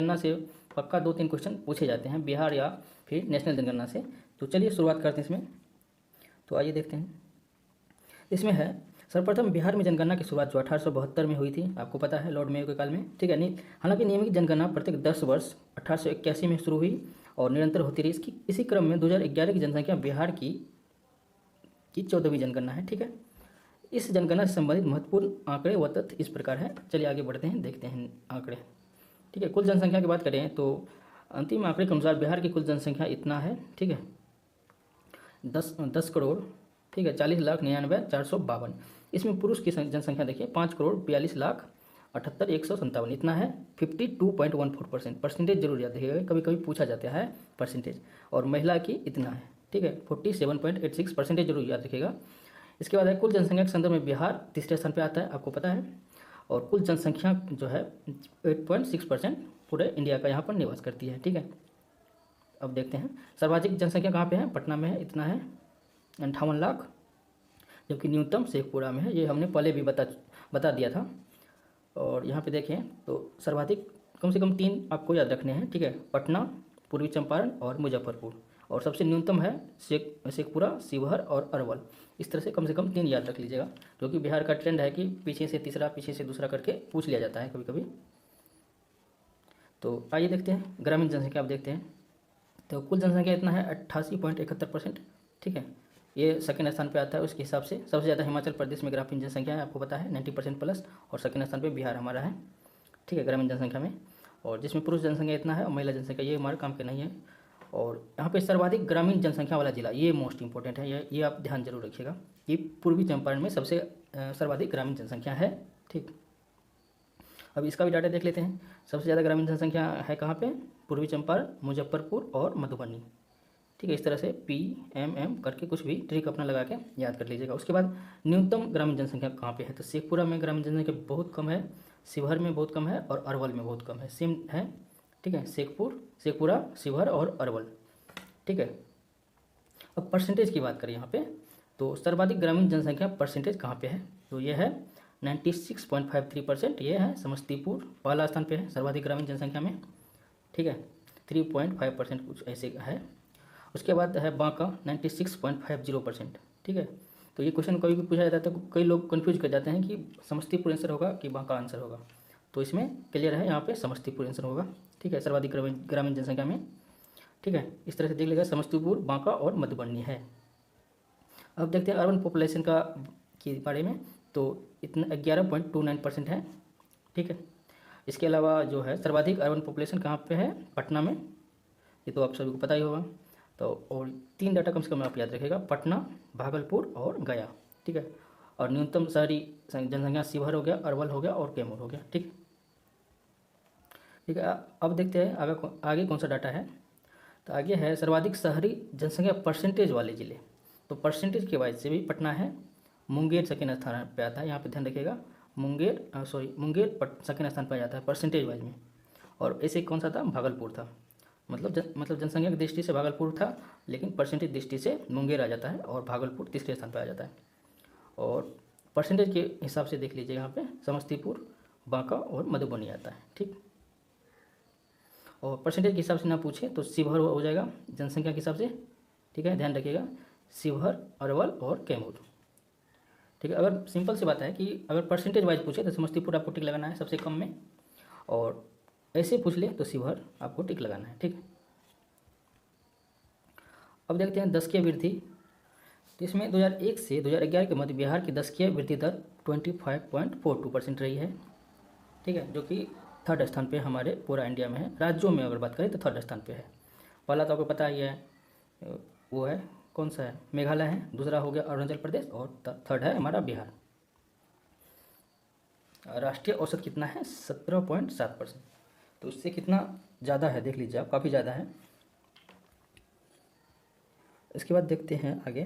जनगणना से पक्का 2-3 क्वेश्चन पूछे जाते हैं, बिहार या फिर नेशनल जनगणना से। तो चलिए शुरुआत करते हैं इसमें। तो आइए देखते हैं। इसमें है सर्वप्रथम बिहार में जनगणना की शुरुआत जो 1872 में हुई थी, आपको पता है, लॉर्ड मेयो के काल में, ठीक है। नहीं, हालांकि नियमित जनगणना प्रत्येक 10 वर्ष 1881 में शुरू हुई और निरंतर होती रही। इसी क्रम में 2011 की जनसंख्या बिहार की 14वीं जनगणना है, ठीक है। इस जनगणना से संबंधित महत्वपूर्ण आंकड़े व तथ्य इस प्रकार है। चलिए आगे बढ़ते हैं, देखते हैं आंकड़े, ठीक है। कुल जनसंख्या की बात करें तो अंतिम आंकड़े के अनुसार बिहार की कुल जनसंख्या इतना है, ठीक है, 10 करोड़, ठीक है, 40,99,452। इसमें पुरुष की जनसंख्या देखिए 5,42,78,157, इतना है 52.14%। परसेंटेज जरूर याद रखिएगा, कभी कभी पूछा जाता है परसेंटेज। और महिला की इतना है, ठीक है, 47.86 परसेंटेज जरूर याद रखिएगा। इसके बाद है कुल जनसंख्या के संदर्भ में बिहार तीसरे स्थान पर आता है, आपको पता है। और कुल जनसंख्या जो है 8.6% पूरे इंडिया का यहाँ पर निवास करती है, ठीक है। अब देखते हैं सर्वाधिक जनसंख्या कहाँ पे है, पटना में है, इतना है 58 लाख, जबकि न्यूनतम शेखपुरा में है, ये हमने पहले भी बता दिया था। और यहाँ पे देखें तो सर्वाधिक कम से कम 3 आपको याद रखने हैं, ठीक है, पटना, पूर्वी चंपारण और मुजफ्फरपुर। और सबसे न्यूनतम है शेखपुरा, शिवहर और अरवल। इस तरह से कम 3 याद रख लीजिएगा, क्योंकि बिहार का ट्रेंड है कि पीछे से तीसरा, पीछे से दूसरा करके पूछ लिया जाता है कभी कभी। तो आइए देखते हैं ग्रामीण जनसंख्या। आप देखते हैं तो कुल जनसंख्या इतना है 88.71%, ठीक है। ये सेकंड स्थान पे आता है। उसके हिसाब से सबसे ज़्यादा हिमाचल प्रदेश में ग्रामीण जनसंख्या है, आपको पता है, 90% प्लस। और सेकंड स्थान पे बिहार हमारा है, ठीक है, ग्रामीण जनसंख्या में। और जिसमें पुरुष जनसंख्या इतना है और महिला जनसंख्या ये हमारे काम के नहीं है। और यहाँ पे सर्वाधिक ग्रामीण जनसंख्या वाला जिला, ये मोस्ट इंपॉर्टेंट है, ये आप ध्यान जरूर रखिएगा। ये पूर्वी चंपारण में सबसे सर्वाधिक ग्रामीण जनसंख्या है, ठीक। अब इसका भी डाटा देख लेते हैं। सबसे ज़्यादा ग्रामीण जनसंख्या है कहाँ पे, पूर्वी चंपारण, मुजफ्फरपुर और मधुबनी, ठीक है। इस तरह से PMM करके कुछ भी ट्रिक अपना लगा के याद कर लीजिएगा। उसके बाद न्यूनतम ग्रामीण जनसंख्या कहाँ पे है, तो शेखपुरा में ग्रामीण जनसंख्या बहुत कम है, शिवहर में बहुत कम है और अरवल में बहुत कम है, सेम है, ठीक है, शेखपुरा, शिवहर और अरवल, ठीक है। अब परसेंटेज की बात करें यहाँ पे, तो सर्वाधिक ग्रामीण जनसंख्या परसेंटेज कहाँ पे है, तो ये है 96.53%। ये है समस्तीपुर, पहला स्थान पे है सर्वाधिक ग्रामीण जनसंख्या में, ठीक है, 3.5% कुछ ऐसे है। उसके बाद है बांका 96.50%, ठीक है। तो ये क्वेश्चन कभी भी पूछा जाता है तो कई लोग कंफ्यूज कर जाते हैं कि समस्तीपुर आंसर होगा कि बांका आंसर होगा। तो इसमें क्लियर है, यहाँ पे समस्तीपुर आंसर होगा, ठीक है, सर्वाधिक ग्रामीण जनसंख्या में, ठीक है। इस तरह से देख लीजिएगा, समस्तीपुर, बांका और मधुबनी है। अब देखते हैं अर्बन पॉपुलेशन का के बारे में, तो इतना 11.29% है, ठीक है। इसके अलावा जो है सर्वाधिक अर्बन पॉपुलेशन कहाँ पे है, पटना में, ये तो आप सभी को पता ही होगा। तो और 3 डाटा कम से कम आप याद रखिएगा, पटना, भागलपुर और गया, ठीक है। और न्यूनतम शहरी जनसंख्या शिवहर हो गया, अरवल हो गया और कैमूर हो गया, ठीक है। अब देखते हैं आगे कौन सा डाटा है। तो आगे है सर्वाधिक शहरी जनसंख्या परसेंटेज वाले जिले। तो परसेंटेज के वाइज से भी पटना है, मुंगेर सेकेंड स्थान पे आता है, यहाँ पे ध्यान रखिएगा, मुंगेर सेकेंड स्थान पर आ जाता है परसेंटेज वाइज में। और ऐसे कौन सा था, भागलपुर था, मतलब जनसंख्या की दृष्टि से भागलपुर था, लेकिन परसेंटेज दृष्टि से मुंगेर आ जाता है और भागलपुर तीसरे स्थान पर आ जाता है। और परसेंटेज के हिसाब से देख लीजिए, यहाँ पे समस्तीपुर, बांका और मधुबनी आता है, ठीक। और परसेंटेज के हिसाब से ना पूछे तो शिवहर हो जाएगा जनसंख्या के हिसाब से, ठीक है, ध्यान रखिएगा, शिवहर, अरवल और कैमूर, ठीक है। अगर सिंपल सी बात है कि अगर परसेंटेज वाइज पूछे तो समस्तीपुर आपको टिक लगाना है सबसे कम में, और ऐसे पूछ ले तो शिवहर आपको टिक लगाना है, ठीक। अब देखते हैं दशकीय वृद्धि। तो इसमें 2001 से 2011 के मध्य बिहार की दशकीय वृद्धि दर 25.42% रही है, ठीक है, जो कि 3rd स्थान पे हमारे पूरा इंडिया में है। राज्यों में अगर बात करें तो 3rd स्थान पे है। पहला तो आपको पता ही है, वो है कौन सा है, मेघालय है, दूसरा हो गया अरुणाचल प्रदेश और 3rd है हमारा बिहार। राष्ट्रीय औसत कितना है, 17.7%। तो इससे कितना ज़्यादा है देख लीजिए आप, काफ़ी ज़्यादा है। इसके बाद देखते हैं आगे।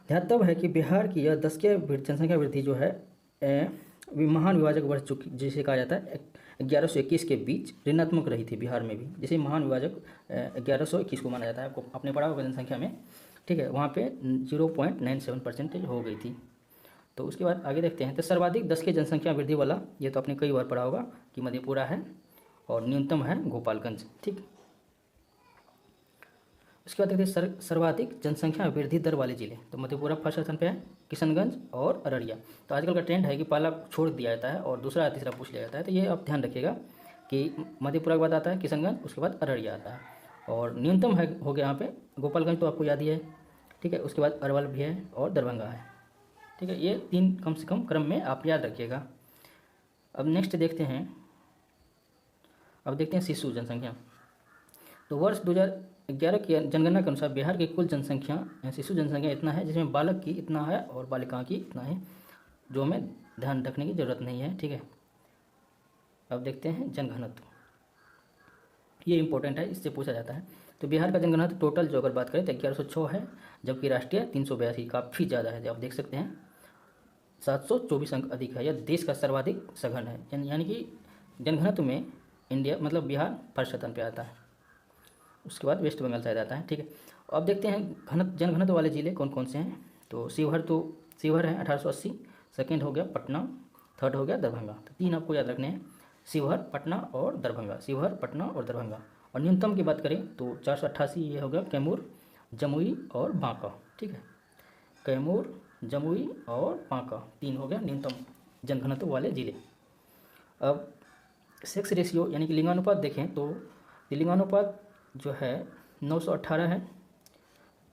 ध्यातव्य है कि बिहार की यह दशकीय जनसंख्या वृद्धि जो है महान विभाजक वर्ष जिसे कहा जाता है 1121 के बीच ऋणात्मक रही थी बिहार में भी। जैसे महान विभाजक 1121 को माना जाता है, आपको आपने पढ़ा होगा जनसंख्या में, ठीक है, वहाँ पे 0.97% हो गई थी। तो उसके बाद आगे देखते हैं। तो सर्वाधिक 10 की जनसंख्या वृद्धि वाला, ये तो आपने कई बार पढ़ा होगा कि मधेपुरा है, और न्यूनतम है गोपालगंज। ठीक, उसके बाद देखते हैं सर्वाधिक जनसंख्या वृद्धि दर वाले जिले। तो मधेपुरा फर्स्ट स्थान पे है, किशनगंज और अररिया। तो आजकल का ट्रेंड है कि पहला छोड़ दिया जाता है और दूसरा तीसरा पूछ लिया जाता है, तो ये आप ध्यान रखिएगा कि मधेपुरा के बाद आता है किशनगंज, उसके बाद अररिया आता है, और न्यूनतम है हो गया यहाँ पे गोपालगंज, तो आपको याद ही है। ठीक है, उसके बाद अरवल भी है और दरभंगा है। ठीक है, ये 3 कम से कम क्रम में आप याद रखिएगा। अब नेक्स्ट देखते हैं, अब देखते हैं शिशु जनसंख्या। तो वर्ष 2011 की जनगणना के अनुसार बिहार की कुल जनसंख्या, शिशु जनसंख्या इतना है, जिसमें बालक की इतना है और बालिका की इतना है, जो हमें ध्यान रखने की ज़रूरत नहीं है। ठीक है, अब देखते हैं जनघनत्व, ये इंपॉर्टेंट है, इससे पूछा जाता है। तो बिहार का जनघनत्व टोटल जो अगर बात करें तो 1106 है, जबकि राष्ट्रीय 382, काफ़ी ज़्यादा है। आप देख सकते हैं 724 अंक अधिक है। यह देश का सर्वाधिक सघन है, यानी कि जनघनत्व में इंडिया मतलब बिहार फर्स्ट स्थान पे आता है, उसके बाद वेस्ट बंगाल शायद आता है। ठीक है, अब देखते हैं जनघनत्व वाले ज़िले कौन कौन से हैं। तो शिवहर है 1880, सेकेंड हो गया पटना, थर्ड हो गया दरभंगा। तो 3 आपको याद रखने हैं, शिवहर, पटना और दरभंगा, शिवहर, पटना और दरभंगा। और न्यूनतम की बात करें तो 488 ये हो गया कैमूर, जमुई और बांका। ठीक है, कैमूर, जमुई और बांका 3 हो गया न्यूनतम जनघनत्व वाले ज़िले। अब सेक्स रेशियो यानी कि लिंगानुपात देखें तो लिंगानुपात जो है 918 है,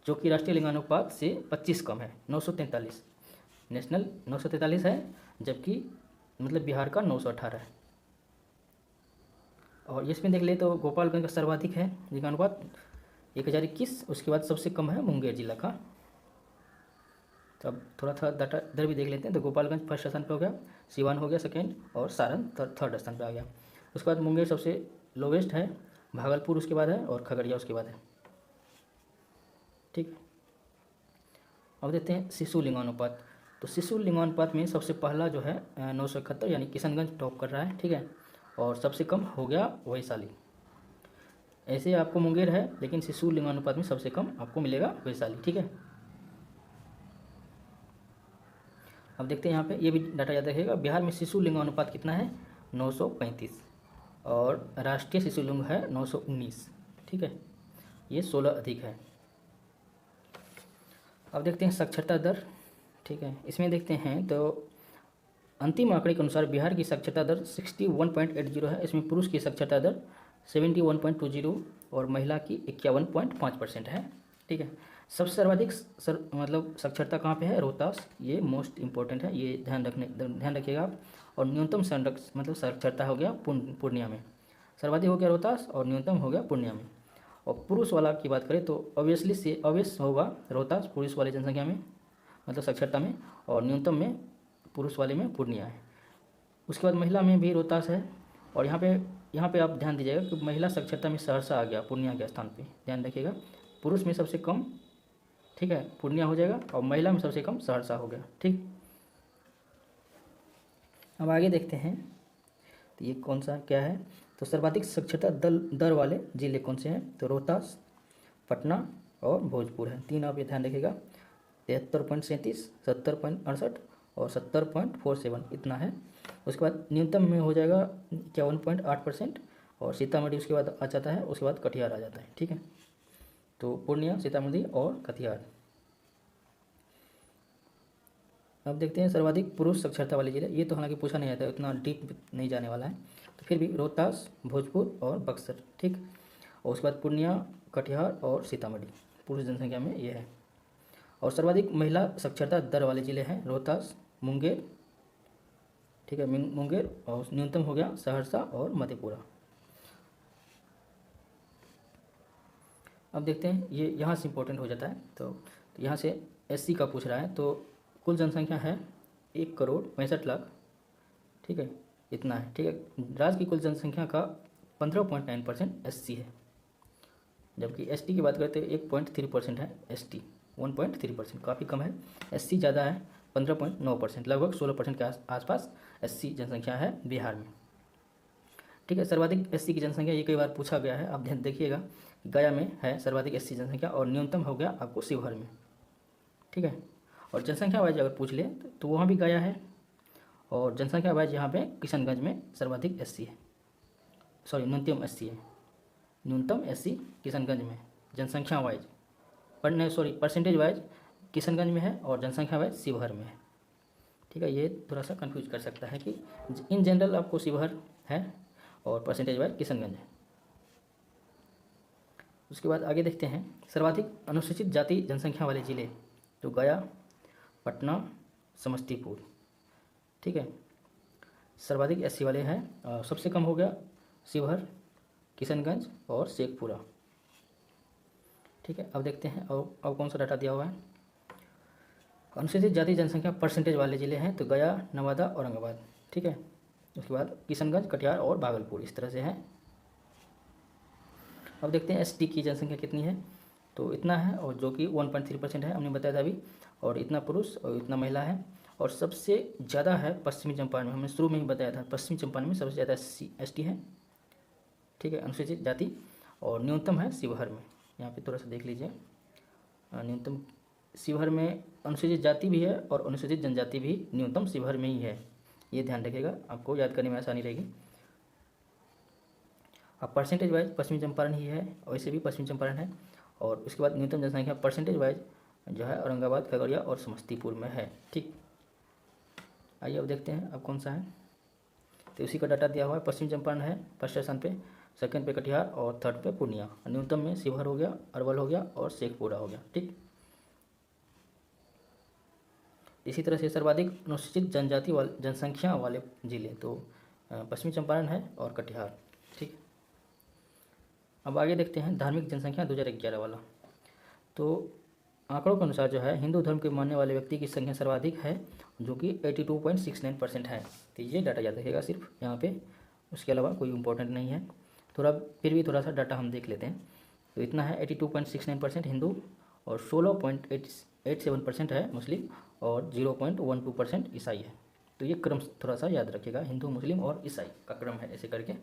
जो कि राष्ट्रीय लिंगानुपात से 25 कम है, 943। नेशनल 943 है, जबकि मतलब बिहार का 918 है। और इसमें देख ले तो गोपालगंज का सर्वाधिक है लिंगानुपात 1021, उसके बाद सबसे कम है मुंगेर जिला का। तो अब थोड़ा डाटा इधर भी देख लेते हैं। तो गोपालगंज फर्स्ट स्थान पे हो गया, सिवान हो गया सेकेंड, और सारण थर्ड स्थान पे आ गया। उसके बाद मुंगेर सबसे लोवेस्ट है, भागलपुर उसके बाद है, और खगड़िया उसके बाद है। ठीक, अब देखते हैं शिशु लिंगानुपात। तो शिशु लिंगानुपात में सबसे पहला जो है 971, यानी किशनगंज टॉप कर रहा है। ठीक है, और सबसे कम हो गया वैशाली। ऐसे आपको मुंगेर है, लेकिन शिशु लिंगानुपात में सबसे कम आपको मिलेगा वैशाली। ठीक है, अब देखते हैं यहाँ पे, ये भी डाटा याद रखिएगा। बिहार में शिशु लिंगानुपात कितना है 935, और राष्ट्रीय शिशु लिंग है 919। ठीक है, ये 16 अधिक है। अब देखते हैं साक्षरता दर। ठीक है, इसमें देखते हैं तो अंतिम आंकड़े के अनुसार बिहार की साक्षरता दर 61.80 है। इसमें पुरुष की साक्षरता दर 71.20 और महिला की 51.5% है। ठीक है, सबसे सर्वाधिक मतलब साक्षरता कहाँ पे है, रोहतास। ये मोस्ट इंपॉर्टेंट है, ये ध्यान रखिएगा आप। और न्यूनतम मतलब साक्षरता हो गया पूर्णिया में, सर्वाधिक हो गया रोहतास और न्यूनतम हो गया पूर्णिया में। और पुरुष वाला की बात करें तो ऑब्वियस होगा रोहतास पुरुष वाली जनसंख्या में, मतलब साक्षरता में, और न्यूनतम में पुरुष वाले में पूर्णिया है। उसके बाद महिला में भी रोहतास है, और यहाँ पे आप ध्यान दीजिएगा कि महिला साक्षरता में सहरसा आ गया पूर्णिया के स्थान पे, ध्यान रखिएगा। पुरुष में सबसे कम, ठीक है, पूर्णिया हो जाएगा, और महिला में सबसे कम सहरसा हो गया। ठीक, अब आगे देखते हैं तो ये कौन सा क्या है। तो सर्वाधिक साक्षरता दर वाले जिले कौन से हैं, तो रोहतास, पटना और भोजपुर है। 3 आप ये ध्यान रखिएगा, 73.37, 70.68 और 70.47 इतना है। उसके बाद न्यूनतम में हो जाएगा 51.8%, और सीतामढ़ी उसके बाद आ जाता है, उसके बाद कटिहार आ जाता है। ठीक है, तो पूर्णिया, सीतामढ़ी और कटिहार। अब देखते हैं सर्वाधिक पुरुष साक्षरता वाले जिले। ये तो हालांकि पूछा नहीं जाता है, उतना डीप नहीं जाने वाला है, तो फिर भी रोहतास, भोजपुर और बक्सर। ठीक, और उसके बाद पूर्णिया, कटिहार और सीतामढ़ी पुरुष जनसंख्या में ये है। और सर्वाधिक महिला साक्षरता दर वाले जिले हैं रोहतास, मुंगेर। ठीक है, मुंगेर, और न्यूनतम हो गया सहरसा और मधेपुरा। अब देखते हैं, ये यहाँ से इम्पोर्टेंट हो जाता है। तो यहाँ से SC का पूछ रहा है। तो कुल जनसंख्या है 1,65,00,000। ठीक है, इतना है। ठीक है, राज्य की कुल जनसंख्या का 15.9% SC है, जबकि ST की बात करते हैं 1.3% है। ST 1.3%, काफ़ी कम है। SC ज़्यादा है 15.9%, लगभग 16% के आसपास SC जनसंख्या है बिहार में। ठीक है, सर्वाधिक SC की जनसंख्या ये कई बार पूछा गया है, आप ध्यान देखिएगा। गया में है सर्वाधिक SC जनसंख्या, और न्यूनतम हो गया आपको शिवहर में। ठीक है, और जनसंख्या वाइज अगर पूछ ले तो वहाँ भी गया है, और जनसंख्या वाइज यहाँ पे किशनगंज में सर्वाधिक SC है। सॉरी न्यूनतम 80 है, न्यूनतम 80 किशनगंज में जनसंख्या वाइज, पर नहीं सॉरी परसेंटेज वाइज किशनगंज में है और जनसंख्या वाइज शिवहर में है। ठीक है, ये थोड़ा सा कंफ्यूज कर सकता है कि इन जनरल आपको शिवहर है और परसेंटेज वाइज किशनगंज है। उसके बाद आगे देखते हैं सर्वाधिक अनुसूचित जाति जनसंख्या वाले ज़िले, तो गया, पटना, समस्तीपुर। ठीक है, सर्वाधिक एससी वाले हैं, सबसे कम हो गया शिवहर, किशनगंज और शेखपुरा। ठीक है, अब देखते हैं और अब कौन सा डाटा दिया हुआ है। अनुसूचित जाति जनसंख्या परसेंटेज वाले ज़िले हैं तो गया, नवादा, औरंगाबाद। ठीक है, उसके बाद किशनगंज, कटिहार और भागलपुर, इस तरह से है। अब देखते हैं एसटी की जनसंख्या कितनी है, तो इतना है और जो कि 1.3% है, हमने बताया था अभी, और इतना पुरुष और इतना महिला है। और सबसे ज़्यादा है पश्चिमी चंपारण में, हमने शुरू में ही बताया था पश्चिमी चंपारण में सबसे ज़्यादा एसटी है। ठीक है, अनुसूचित जाति, और न्यूनतम है शिवहर में। यहाँ पे थोड़ा सा देख लीजिए, न्यूनतम शिवहर में अनुसूचित जाति भी है और अनुसूचित जनजाति भी न्यूनतम शिवहर में ही है, ये ध्यान रखिएगा, आपको याद करने में आसानी रहेगी। अब परसेंटेज वाइज पश्चिमी चंपारण ही है, वैसे भी पश्चिमी चंपारण है। और उसके बाद न्यूनतम जनसंख्या परसेंटेज वाइज जो है औरंगाबाद, खगड़िया और समस्तीपुर में है। ठीक, आइए अब देखते हैं अब कौन सा है, तो उसी का डाटा दिया हुआ है। पश्चिमी चंपारण है फर्स्ट स्थान पे, सेकंड पे कटिहार और थर्ड पे पूर्णिया। न्यूनतम में शिवहर हो गया, अरवल हो गया और शेखपुरा हो गया। ठीक, इसी तरह से सर्वाधिक अनुसूचित जनजाति जनसंख्या वाले जिले तो पश्चिमी चंपारण है और कटिहार। ठीक, अब आगे देखते हैं धार्मिक जनसंख्या 2011 वाला। तो आंकड़ों के अनुसार जो है हिंदू धर्म के मानने वाले व्यक्ति की संख्या सर्वाधिक है, जो कि 82.69% है। तो ये डाटा याद रखिएगा सिर्फ यहाँ पे, उसके अलावा कोई इम्पोर्टेंट नहीं है। थोड़ा फिर भी थोड़ा सा डाटा हम देख लेते हैं। तो इतना है 82.69% हिंदू और 16.87% है मुस्लिम और 0.12% ईसाई है। तो ये क्रम थोड़ा सा याद रखिएगा, हिंदू, मुस्लिम और ईसाई का क्रम है, ऐसे करके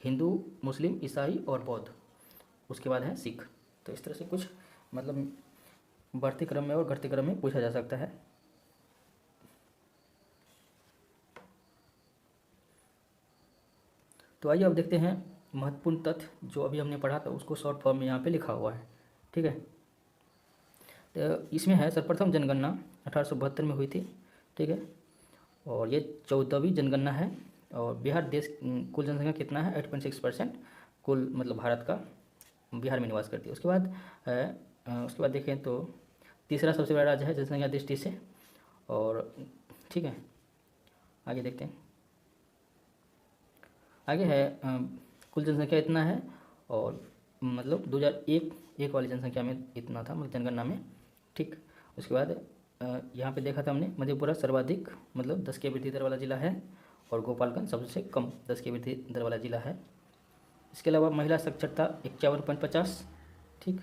हिंदू, मुस्लिम, ईसाई और बौद्ध, उसके बाद है सिख। तो इस तरह से कुछ मतलब बढ़ते क्रम में और घटते क्रम में पूछा जा सकता है। तो आइए अब देखते हैं महत्वपूर्ण तथ्य जो अभी हमने पढ़ा था उसको शॉर्ट फॉर्म में यहाँ पे लिखा हुआ है। ठीक है, तो इसमें है सर्वप्रथम जनगणना 1872 में हुई थी। ठीक है, और ये 14वीं जनगणना है। और बिहार देश कुल जनसंख्या कितना है 8.6% कुल, मतलब भारत का बिहार में निवास करती है। उसके बाद देखें तो तीसरा सबसे बड़ा राज्य है जनसंख्या दृष्टि से। और ठीक है, आगे देखते हैं, आगे है कुल जनसंख्या इतना है और मतलब 2001 वाली जनसंख्या में इतना था, मतलब जनगणना में। ठीक, उसके बाद यहाँ पे देखा था हमने मधेपुरा सर्वाधिक मतलब 10 के वृद्धि दर वाला जिला है और गोपालगंज सबसे कम 10 के वृद्धि दर वाला जिला है। इसके अलावा महिला साक्षरता 51.50। ठीक,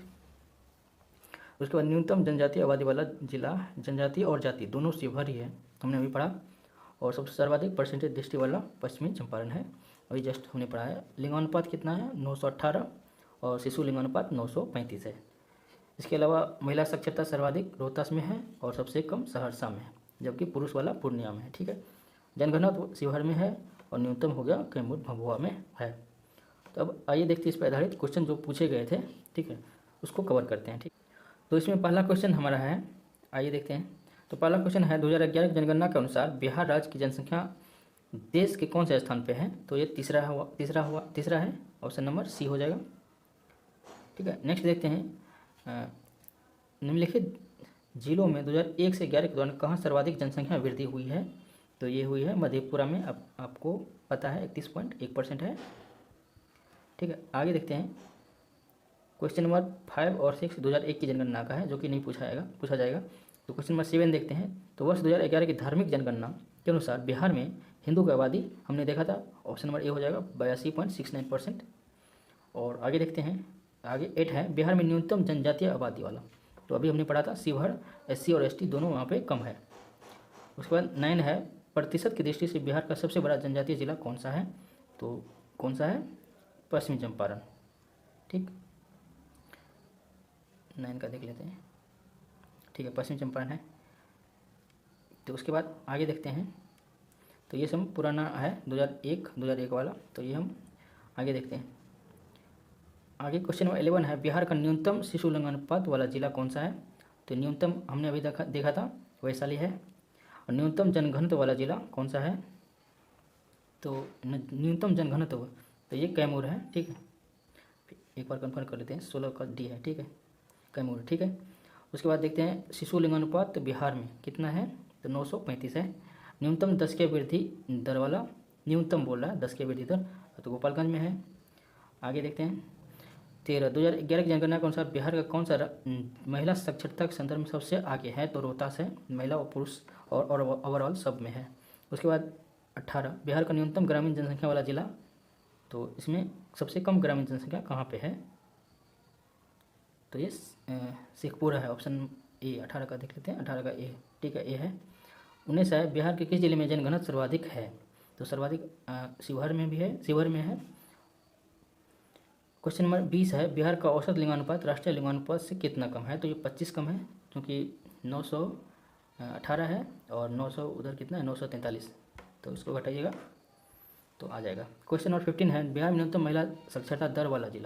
उसके बाद न्यूनतम जनजातीय आबादी वाला जिला, जनजाति और जाति दोनों शिवहर ही है, हमने अभी पढ़ा। और सबसे सर्वाधिक परसेंटेज दृष्टि वाला पश्चिमी चंपारण है, अभी जस्ट हमने पढ़ा है। लिंगानुपात कितना है 918 और शिशु लिंगानुपात 935 है। इसके अलावा महिला साक्षरता सर्वाधिक रोहतास में है और सबसे कम सहरसा में है, जबकि पुरुष वाला पूर्णिया में है। ठीक है, जनगणना तो शिवहर में है और न्यूनतम हो गया कैमूर भभुआ में है। तो अब आइए देखते हैं इस पर आधारित क्वेश्चन जो पूछे गए थे, ठीक है, उसको कवर करते हैं। ठीक, तो इसमें पहला क्वेश्चन हमारा है, आइए देखते हैं। तो पहला क्वेश्चन है 2011 की जनगणना के अनुसार बिहार राज्य की जनसंख्या देश के कौन से स्थान पे है, तो ये तीसरा है, ऑप्शन नंबर सी हो जाएगा। ठीक है, नेक्स्ट देखते हैं निम्नलिखित जिलों में 2001 से 11 के दौरान कहाँ सर्वाधिक जनसंख्या वृद्धि हुई है, तो ये हुई है मधेपुरा में, आपको पता है 31.1% है। ठीक है, आगे देखते हैं क्वेश्चन नंबर 5 और 6 2001 की जनगणना का है, जो कि नहीं पूछा जाएगा। तो क्वेश्चन नंबर 7 देखते हैं। तो वर्ष 2011 की धार्मिक जनगणना के अनुसार बिहार में हिंदू की आबादी हमने देखा था, ऑप्शन नंबर ए हो जाएगा 82.69%। और आगे देखते हैं, आगे 8 है बिहार में न्यूनतम जनजातीय आबादी वाला, तो अभी हमने पढ़ा था शिवहर SC और ST दोनों वहाँ पे कम है। उसके बाद 9 है प्रतिशत की दृष्टि से बिहार का सबसे बड़ा जनजातीय जिला कौन सा है, तो कौन सा है, पश्चिमी चंपारण। ठीक, 9 का देख लेते हैं। ठीक है, पश्चिमी चंपारण है। तो उसके बाद आगे देखते हैं, तो ये सब पुराना है 2001 वाला, तो ये हम आगे देखते हैं। आगे क्वेश्चन नंबर 11 है, बिहार का न्यूनतम शिशु लिंगानुपात वाला जिला कौन सा है? तो न्यूनतम हमने अभी देखा था वैशाली है। और न्यूनतम जनघनत्व वाला जिला कौन सा है? तो न्यूनतम जनघनत्व तो ये कैमूर है, ठीक है। एक बार कंफर्म कर लेते हैं, 16 का डी है, ठीक है, कैमूर, ठीक है। उसके बाद देखते हैं शिशु लिंगानुपात तो बिहार में कितना है? तो 935 है। न्यूनतम 10 के वृद्धि दर वाला, न्यूनतम बोल रहा है 10 के वृद्धि दर, तो गोपालगंज में है। आगे देखते हैं 13, 2011 की जनगणना के अनुसार बिहार का कौन सा महिला साक्षरता के संदर्भ में सबसे आगे है? तो रोहतास है, महिला और पुरुष और ओवरऑल सब में है। उसके बाद 18, बिहार का न्यूनतम ग्रामीण जनसंख्या वाला जिला, तो इसमें सबसे कम ग्रामीण जनसंख्या कहाँ पे है? तो ये शेखपुरा है, ऑप्शन ए 18 का देख लेते हैं, 18 का ए, ठीक है, ए है। 19 है, बिहार के किस जिले में जनघनत्व सर्वाधिक है? तो सर्वाधिक शिवहर में भी है, शिवहर में है। क्वेश्चन नंबर 20 है, बिहार का औसत लिंगानुपात राष्ट्रीय लिंगानुपात से कितना कम है? तो ये 25 कम है, क्योंकि 918 है और 900 उधर कितना है 943, तो इसको घटाइएगा तो आ जाएगा। क्वेश्चन नंबर 15 है, बिहार में न्यूनतम महिला साक्षरता दर वाला जिला,